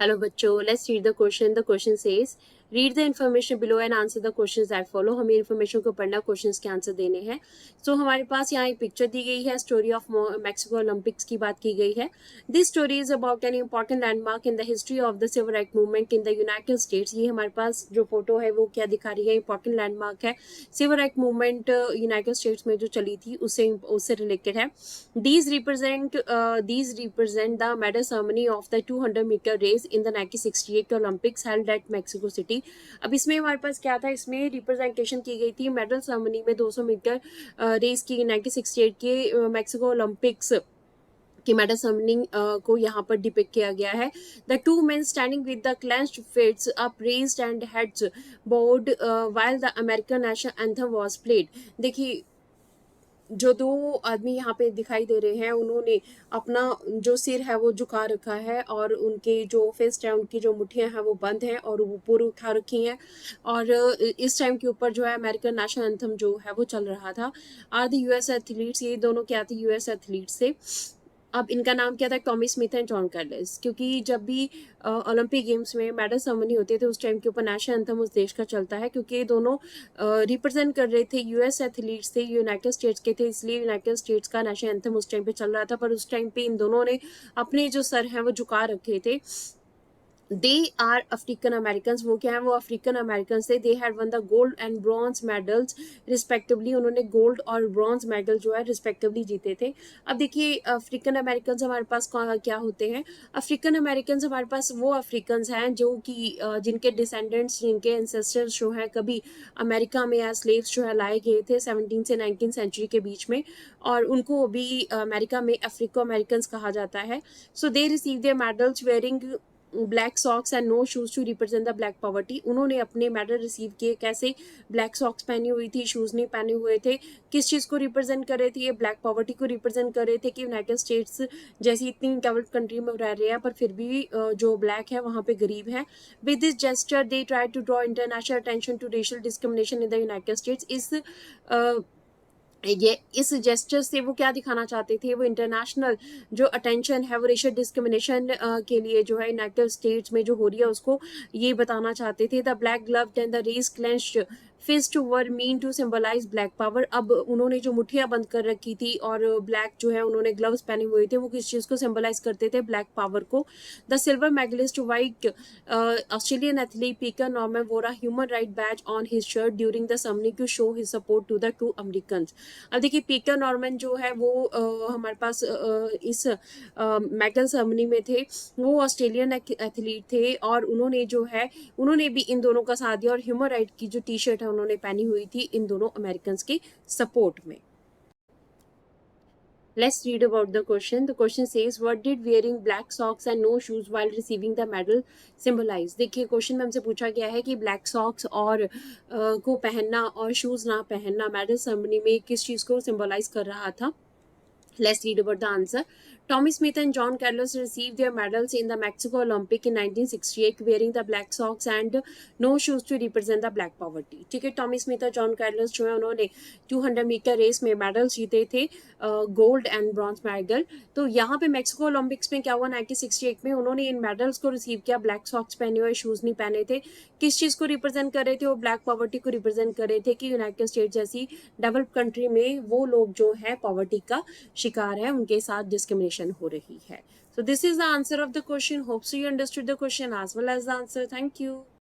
Hello बच्चों, let's read the question. The question says, read the information below and answer the questions that follow. हमें information को पढ़ना, questions के answer देने हैं. So हमारे पास यहाँ एक पिक्चर दी गई है. स्टोरी ऑफ मैक्सिको ओलंपिक्स की बात की गई है. This story is about an important landmark in the history of the civil right movement in the United States. ये हमारे पास जो फोटो है वो क्या दिखा रही है? इंपॉर्टेंट लैंडमार्क है. Civil right movement United States में जो चली थी उससे रिलेटेड है. These represent the medal ceremony of the 200-meter race in the 1968 Olympics held at Mexico City. अब इसमें हमारे पास क्या था? इसमें रिप्रेजेंटेशन की गई थी मेडल सेरेमनी में 200 मीटर रेस की 1968 के मैक्सिको ओलंपिक्स की मेडल सेरेमनी को यहाँ पर डिपिक्ट किया गया है. The two main standing with the clenched fists up raised and heads bowed while the American national anthem was played. देखिए, जो दो आदमी यहाँ पे दिखाई दे रहे हैं उन्होंने अपना जो सिर है वो झुका रखा है और उनके जो फिस्ट है, उनकी जो मुट्ठियाँ हैं वो बंद हैं और वो ऊपर उठा रखी हैं. और इस टाइम के ऊपर जो है अमेरिकन नेशनल एंथम जो है वो चल रहा था. आर द यूएस एथलीट्स, ये दोनों क्या थे? यूएस एथलीट्स थे. अब इनका नाम क्या था? Tommy Smith and John Carlos. क्योंकि जब भी ओलंपिक गेम्स में मेडल सेरेमनी होती है तो उस टाइम के ऊपर नेशनल एंथम उस देश का चलता है. क्योंकि ये दोनों रिप्रेजेंट कर रहे थे, यूएस एथलीट्स थे, यूनाइटेड स्टेट्स के थे, इसलिए यूनाइटेड स्टेट्स का नेशनल एंथम उस टाइम पे चल रहा था. पर उस टाइम पे इन दोनों ने अपने जो सर हैं वो झुका रखे थे. They are African American. वो क्या है? वो अफ्रीकन अमेरिकन थे. They had won the gold and bronze medals respectively. उन्होंने गोल्ड और ब्रॉन्ज मेडल जो है रिस्पेक्टिवली जीते थे. अब देखिए, अफ्रीकन अमेरिकन हमारे पास क्या होते हैं? अफ्रीकन अमेरिकन हमारे पास वो अफ्रीकन हैं जो कि जिनके डिसेंडेंट्स, जिनके एंसेस्टर्स जो हैं कभी अमेरिका में एज स्लेव्स जो है लाए गए थे 17 से 19 सेंचुरी के बीच में, और उनको भी अमेरिका में अफ्रीको अमेरिकन कहा जाता है. So they receive their medals wearing black socks and no shoes to represent the black poverty. उन्होंने अपने मेडल रिसीव किए कैसे? ब्लैक सॉक्स पहनी हुई थी, शूज नहीं पहने हुए थे. किस चीज़ को रिप्रेजेंट कर रहे थे? ये ब्लैक पॉवर्टी को रिप्रेजेंट कर रहे थे कि यूनाइटेड स्टेट्स जैसी इतनी डेवलप्ड कंट्री में रह रहे हैं पर फिर भी जो ब्लैक है वहाँ पे गरीब है. With this gesture they try to draw international attention to racial discrimination in the United States. इस जेस्चर से वो क्या दिखाना चाहते थे? वो इंटरनेशनल जो अटेंशन है वो रेशियल डिस्क्रिमिनेशन के लिए जो है यूनाइटेड स्टेट्स में जो हो रही है उसको ये बताना चाहते थे. The black gloved and the raised clenched fist were meant to symbolize black power. अब उन्होंने जो मुठ्ठियां बंद कर रखी थी और ब्लैक जो है उन्होंने ग्लव्स पहने हुए थे, वो किस चीज़ को सिंबलाइज करते थे? ब्लैक पावर को. The silver medallist white Australian athlete Peter Norman wore a human right badge on his shirt during the ceremony to show his support to the two American. अब देखिए, पीटर नॉर्मन जो है वो हमारे पास इस medal ceremony में थे. वो ऑस्ट्रेलियन एथलीट थे और उन्होंने जो है उन्होंने भी इन दोनों का साथ दिया और ह्यूमन राइट की जो टी शर्ट है उन्होंने पहनी हुई थी इन दोनों अमेरिकन के सपोर्ट में. Let's read about the question. The question says, what did wearing black socks and no shoes while receiving the medal symbolize? देखिए, क्वेश्चन में हमसे पूछा गया है कि ब्लैक सॉक्स और को पहनना और शूज ना पहनना मेडल सेरेमनी में किस चीज को सिंबलाइज कर रहा था. Let's read about the answer. Tommy Smith and John Carlos received their medals in the Mexico Olympic in 1968 wearing the black socks and no shoes to represent the black poverty. ठीक है, Tommy Smith और John Carlos जो है उन्होंने 200 metre race में medals जीते थे, gold and bronze medal. तो यहाँ पे मैक्सिको ओलंपिक्स में क्या हुआ? 1968 में उन्होंने इन मेडल्स को रिसीव किया. ब्लैक सॉक्स पहने हुए, शूज नहीं पहने थे. किस चीज़ को रिप्रेजेंट कर रहे थे? वो ब्लैक पॉवर्टी को रिप्रेजेंट कर रहे थे कि यूनाइटेड स्टेट जैसी डेवलप्ड कंट्री में वो लोग जो है पॉवर्टी का शिकार है, उनके साथ डिस्क्रिमिनेशन हो रही है. So this is the answer of the question. Hope so you understood the question as well as the answer. Thank you.